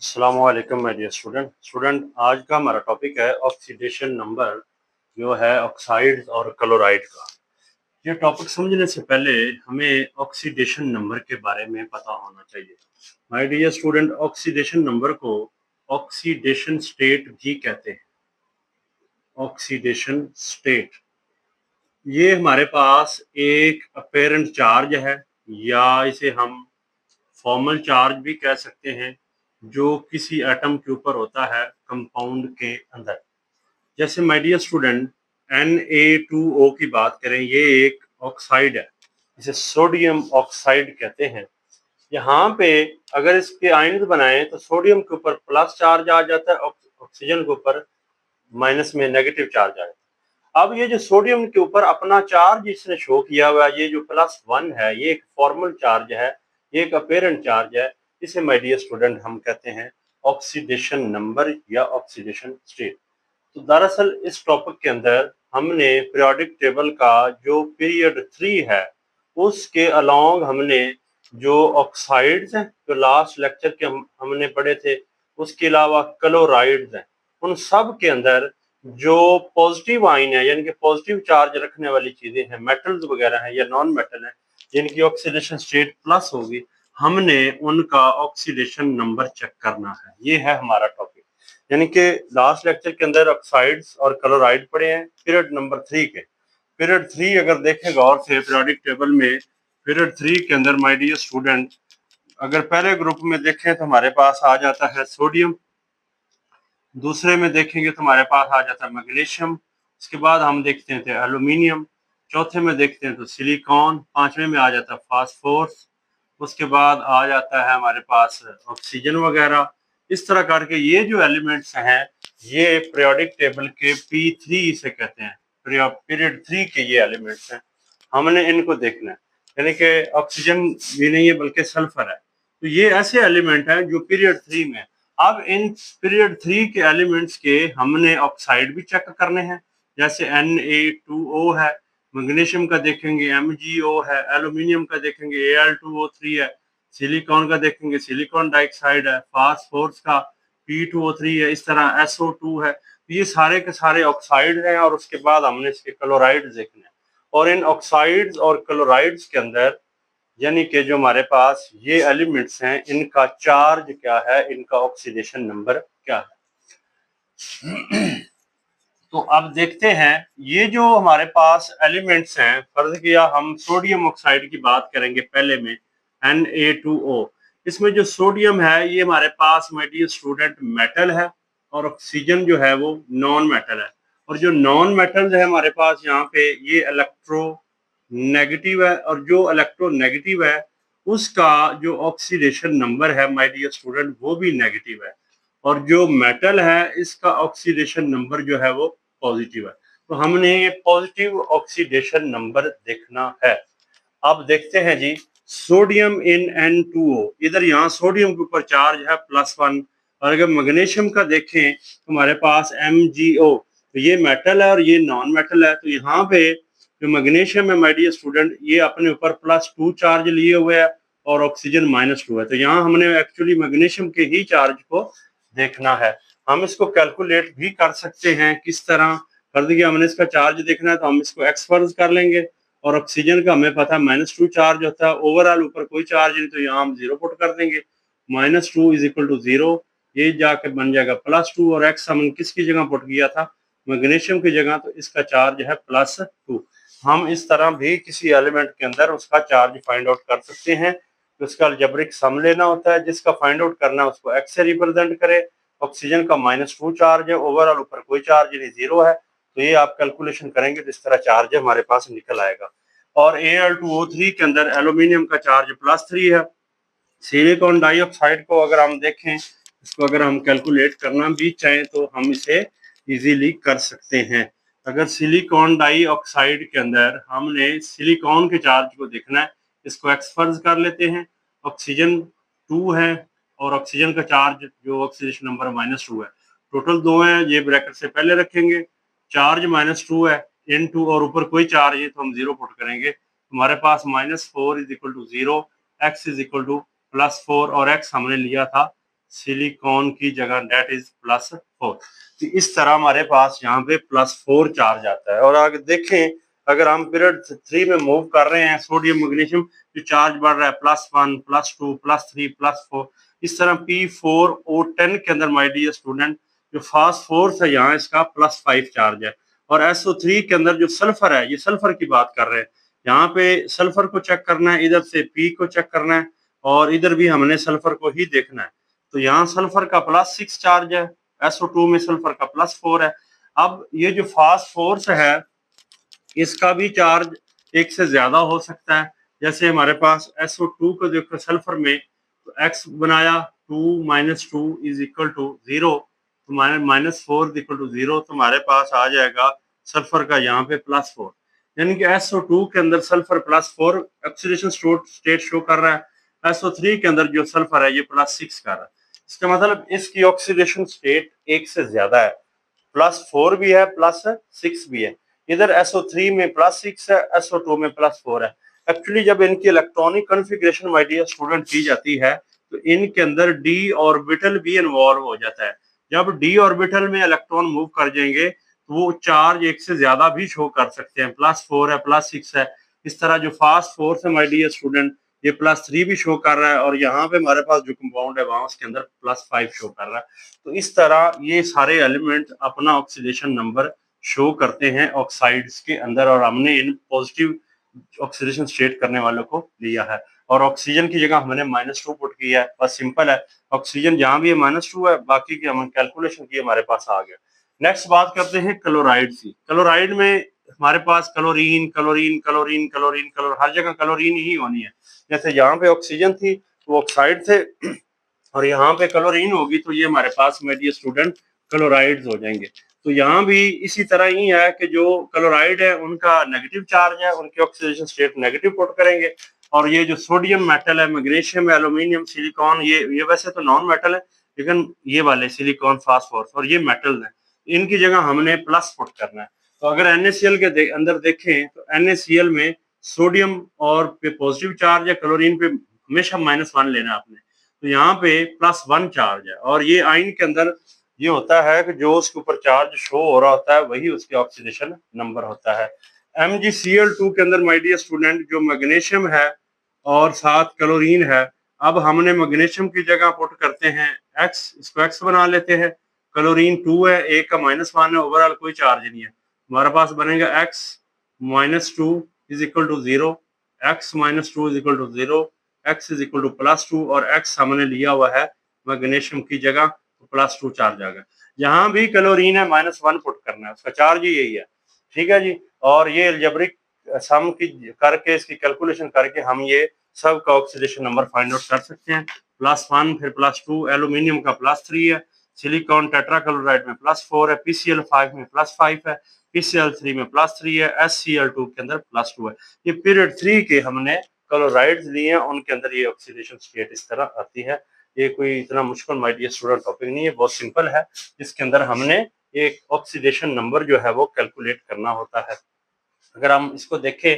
अस्सलामुअलैकुम my dear student आज का हमारा टॉपिक है ऑक्सीडेशन नंबर जो है ऑक्साइड्स और क्लोराइड का। ये टॉपिक समझने से पहले हमें ऑक्सीडेशन नंबर के बारे में पता होना चाहिए। My dear student, oxidation number को ऑक्सीडेशन स्टेट भी कहते हैं। ऑक्सीडेशन स्टेट ये हमारे पास एक अपेरेंट चार्ज है या इसे हम फॉर्मल चार्ज भी कह सकते हैं जो किसी एटम के ऊपर होता है कंपाउंड के अंदर। जैसे माय डियर स्टूडेंट, Na2O की बात करें, ये एक ऑक्साइड है, इसे सोडियम ऑक्साइड कहते हैं। यहाँ पे अगर इसके आयन्स बनाएं तो सोडियम के ऊपर प्लस चार्ज आ जाता है, ऑक्सीजन के ऊपर माइनस में नेगेटिव चार्ज आ जाता है। अब ये जो सोडियम के ऊपर अपना चार्ज इसने शो किया हुआ है, ये जो +1 है, ये एक फॉर्मल चार्ज है, ये एक अपेरेंट चार्ज है। इसे माय डियर स्टूडेंट हम कहते हैं ऑक्सीडेशन नंबर या ऑक्सीडेशन स्टेट। तो दरअसल इस टॉपिक के अंदर हमने पीरियोडिक टेबल का जो पीरियड 3 है उसके अलोंग हमने जो ऑक्साइड्स हैं जो लास्ट लेक्चर के हमने पढ़े थे, उसके अलावा क्लोराइड्स हैं, उन सब के अंदर जो पॉजिटिव आयन है यानी कि पॉजिटिव चार्ज रखने वाली चीजें हैं, मेटल्स वगैरह हैं या नॉन मेटल हैं जिनकी ऑक्सीडेशन स्टेट प्लस होगी, हमने उनका ऑक्सीडेशन नंबर चेक करना है। ये है हमारा टॉपिक। यानी कि लास्ट लेक्चर के अंदर ऑक्साइड्स और क्लोराइड पढ़े हैं पीरियड नंबर 3 के। पीरियड 3 अगर देखें गौर से पीरियोडिक टेबल में, पीरियड 3 के अंदर माय डियर स्टूडेंट अगर पहले ग्रुप में देखें तो हमारे पास आ जाता है सोडियम, दूसरे में देखेंगे तो हमारे पास आ जाता है मैग्नीशियम, उसके बाद हम देखते हैं एल्यूमिनियम, चौथे में देखते हैं तो सिलिकॉन, पांचवें में आ जाता है फास्फोरस, उसके बाद आ जाता है हमारे पास ऑक्सीजन वगैरह। इस तरह करके ये जो एलिमेंट्स हैं ये पीरियोडिक टेबल के P3 इसे कहते हैं, पीरियड 3 के ये एलिमेंट्स हैं, हमने इनको देखना है। यानी कि ऑक्सीजन भी नहीं है बल्कि सल्फर है। तो ये ऐसे एलिमेंट हैं जो पीरियड 3 में। अब इन पीरियड 3 के एलिमेंट्स के हमने ऑक्साइड भी चेक करने हैं, जैसे Na2O है, मैग्नीशियम का देखेंगे MgO है, एल्यूमिनियम का देखेंगे Al2O3 है, सिलिकॉन का देखेंगे सिलिकॉन डाइऑक्साइड है, फास्फोरस का P2O3 है, इस तरह SO2 है। तो ये सारे के सारे ऑक्साइड हैं और उसके बाद हमने इसके क्लोराइड देखने हैं। और इन ऑक्साइड्स और क्लोराइड्स के अंदर यानी कि जो हमारे पास ये एलिमेंट्स हैं इनका चार्ज क्या है, इनका ऑक्सीडेशन नंबर क्या है। तो अब देखते हैं ये जो हमारे पास एलिमेंट्स हैं, फर्ज किया हम सोडियम ऑक्साइड की बात करेंगे पहले में, Na2O। इसमें जो सोडियम है ये हमारे पास माय डियर स्टूडेंट मेटल है और ऑक्सीजन जो है वो नॉन मेटल है। और जो नॉन मेटल है हमारे पास यहाँ पे ये इलेक्ट्रो नेगेटिव है, और जो इलेक्ट्रो नेगेटिव है उसका जो ऑक्सीडेशन नंबर है माय डियर स्टूडेंट वो भी नेगेटिव है, और जो मेटल है इसका ऑक्सीडेशन नंबर जो है वो पॉजिटिव है। तो हमने ये पॉजिटिव ऑक्सीडेशन नंबर देखना है। अब देखते हैं जी, सोडियम इन N2O, इधर यहाँ सोडियम के ऊपर चार्ज है +1, और अगर मैग्नीशियम का देखें तो हमारे पास MgO, तो ये मेटल है और ये नॉन मेटल है। तो यहाँ पे जो मैग्नीशियम है माय डियर स्टूडेंट ये अपने ऊपर +2 चार्ज लिए हुए है और ऑक्सीजन -2 है। तो यहाँ हमने एक्चुअली मैग्नीशियम के ही चार्ज को देखना है। हम इसको कैलकुलेट भी कर सकते हैं, किस तरह कर दिया, हमने इसका चार्ज देखना है तो हम इसको x फर्ज कर लेंगे, और ऑक्सीजन का हमें पता है -2 चार्ज होता है, ओवरऑल ऊपर कोई चार्ज नहीं, तो यहाँ हम 0 पुट कर देंगे, -2 = 0, ये जाके बन जाएगा +2, और x हमने किसकी जगह पुट किया था, मैग्नीशियम की जगह, तो इसका चार्ज है +2। हम इस तरह भी किसी एलिमेंट के अंदर उसका चार्ज फाइंड आउट कर सकते हैं। तो उसका अलजेब्रिक सम लेना होता है, जिसका फाइंड आउट करना है उसको x से रिप्रेजेंट करे। ऑक्सीजन का -2 चार्ज है, ओवरऑल ऊपर कोई चार्ज नहीं, 0 है, तो ये आप कैलकुलेशन करेंगे तो इस तरह चार्ज हमारे पास निकल आएगा। और Al2O3 के अंदर एल्यूमिनियम का चार्ज +3 है। सिलिकॉन डाइऑक्साइड को अगर हम देखें, इसको अगर हम कैलकुलेट करना भी चाहें तो हम इसे इजीली कर सकते हैं। अगर सिलिकॉन डाइऑक्साइड के अंदर हमने सिलिकॉन के चार्ज को देखना है, इसको x फर्ज कर लेते हैं, ऑक्सीजन 2 है और ऑक्सीजन का चार्ज जो ऑक्सीडेशन नंबर -2 है, टोटल 2 है, ये ब्रैकेट से पहले रखेंगे, चार्ज -2 है इन2 और ऊपर कोई चार्ज है तो हम 0 पुट करेंगे, हमारे पास -4 = 0, x = +4 और x हमने लिया था सिलिकॉन की जगह डेट इज +4। तो इस तरह हमारे पास यहाँ पे +4 चार्ज आता है। और अगर देखें, अगर हम पीरियड 3 में मूव कर रहे हैं, सोडियम मैग्नीशियम जो चार्ज बढ़ रहा है +1 +2 +3 +4, इस तरह P4O10 के अंदर माय डियर स्टूडेंट जो फास्फोरस है यहाँ इसका +5 चार्ज है। और SO3 के अंदर जो सल्फर है, ये सल्फर की बात कर रहे हैं, यहाँ पे सल्फर को चेक करना है, इधर से P को चेक करना है और इधर भी हमने सल्फर को ही देखना है। तो यहाँ सल्फर का +6 चार्ज है, SO2 में सल्फर का +4 है। अब ये जो फास्फोरस है इसका भी चार्ज एक से ज्यादा हो सकता है। जैसे हमारे पास SO2 को देखो सल्फर में, तो X बनाया 2 - 2 = 0, तो -4 = 0, तो हमारे पास आ जाएगा सल्फर का यहाँ पे +4, यानी कि SO2 के अंदर सल्फर +4 ऑक्सीडेशन स्टेट शो कर रहा है, SO3 के अंदर जो सल्फर है ये +6 कर रहा है। इसका मतलब इसकी ऑक्सीडेशन स्टेट एक से ज्यादा है, +4 भी है +6 भी है। इधर SO3 में +6 है, SO2 में +4 है। एक्चुअली जब इनकी electronic configuration my dear student की जाती है तो इनके अंदर d ऑर्बिटल भी इन्वॉल्व हो जाता है। जब d ऑर्बिटल में इलेक्ट्रॉन मूव कर जाएंगे तो वो चार्ज एक से ज्यादा भी शो कर सकते हैं, +4 है +6 है। इस तरह जो फास्ट फोर्स है माय डियर स्टूडेंट ये +3 भी शो कर रहा है और यहाँ पे हमारे पास जो कंपाउंड है वहां उसके अंदर +5 शो कर रहा है। तो इस तरह ये सारे एलिमेंट अपना ऑक्सीडेशन नंबर शो करते हैं ऑक्साइड्स के अंदर और हमने इन पॉजिटिव ऑक्सीडेशन स्टेट करने वालों को लिया है। और ऑक्सीजन की जगह हमने -2 पुट किया है, बस सिंपल है। ऑक्सीजन जहां भी है -2 है, बाकी की हमने कैलकुलेशन की हमारे पास आ गया। नेक्स्ट बात करते हैं क्लोराइड की। क्लोराइड में हमारे पास क्लोरीन क्लोरीन क्लोरीन क्लोरीन क्लोर हर जगह क्लोरीन ही होनी है। जैसे यहाँ पे ऑक्सीजन थी तो ऑक्साइड थे और यहाँ पे क्लोरीन होगी तो ये हमारे पास माय डियर स्टूडेंट क्लोराइड्स हो जाएंगे। तो यहाँ भी इसी तरह ही है कि जो क्लोराइड है उनका नेगेटिव चार्ज है, उनकी ऑक्सीडेशन स्टेट नेगेटिव पुट करेंगे। और ये जो सोडियम मेटल है, मैग्नीशियम है, एल्यूमिनियम, सिलिकॉन, ये वैसे तो नॉन मेटल है, लेकिन ये वाले सिलिकॉन, फास्फोरस और ये मेटल है, इनकी जगह हमने प्लस पुट करना है। तो अगर NaCl के अंदर देखें तो NaCl में सोडियम और पे पॉजिटिव चार्ज है, क्लोरीन पे हमेशा -1 लेना आपने। तो यहाँ पे +1 चार्ज है और ये आयन के अंदर ये होता है कि जो उसके ऊपर चार्ज शो हो रहा होता है वही उसके ऑक्सीडेशन नंबर होता है। MgCl2 के अंदर माय डियर स्टूडेंट जो मैग्नीशियम है और साथ क्लोरीन है, अब हमने मैग्नीशियम की जगह पुट करते हैं X, इसको X बना लेते हैं। क्लोरीन 2 है, एक का -1 है, ओवरऑल कोई चार्ज नहीं है। हमारे पास बनेगा X - 2 = 0, X - 2 = 0, X = +2 और X हमने लिया हुआ है मैग्नीशियम की जगह, तो +2 चार्ज आ गया। यहाँ भी क्लोरीन है, -1 पुट करना है, उसका चार्ज ही यही है। ठीक है जी। और ये अलजेब्रिक सम की करके इसकी कैलकुलेशन करके हम ये सब का ऑक्सीडेशन नंबर फाइंड आउट कर सकते हैं। +1 फिर +2, एल्यूमिनियम का +3 है, सिलिकॉन टेट्राक्लोराइड में +4 है, PCl5 में +5 है, PCl3 में +3 है, SCl2 के अंदर +2 है। ये पीरियड 3 के हमने क्लोराइड्स लिए हैं, उनके अंदर ये ऑक्सीडेशन स्टेट इस तरह आती है। ये कोई इतना मुश्किल माय डियर स्टूडेंट टॉपिक नहीं है, बहुत सिंपल है, जिसके अंदर हमने एक ऑक्सीडेशन नंबर जो है वो कैलकुलेट करना होता है। अगर हम इसको देखें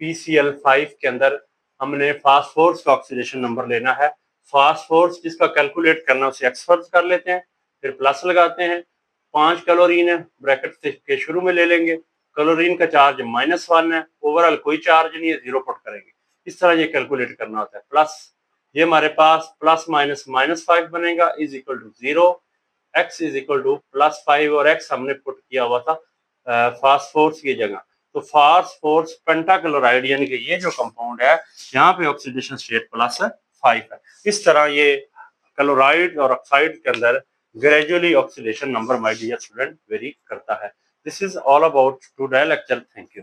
PCl5 के अंदर हमने फास्फोरस का ऑक्सीडेशन नंबर लेना है। फास्फोरस जिसका कैलकुलेट करना उसे X फर्ज कर लेते हैं, फिर प्लस लगाते हैं। 5 क्लोरीन है, ब्रैकेट के शुरू में ले लेंगे। क्लोरीन का चार्ज -1 है, ओवरऑल कोई चार्ज नहीं है, 0 पुट करेंगे। इस तरह ये कैलकुलेट करना होता है। प्लस ये हमारे पास +- 5 बनेगा = 0, X = +5 और X हमने पुट किया हुआ था फास्फोरस की जगह। तो फास्फोरस पेंटाक्लोराइड यानी कि ये जो कंपाउंड है यहाँ पे ऑक्सीडेशन स्टेट +5 है। इस तरह ये क्लोराइड और ऑक्साइड के अंदर gradually oxidation number my dear student vary करता है। This is all about today lecture. Thank you.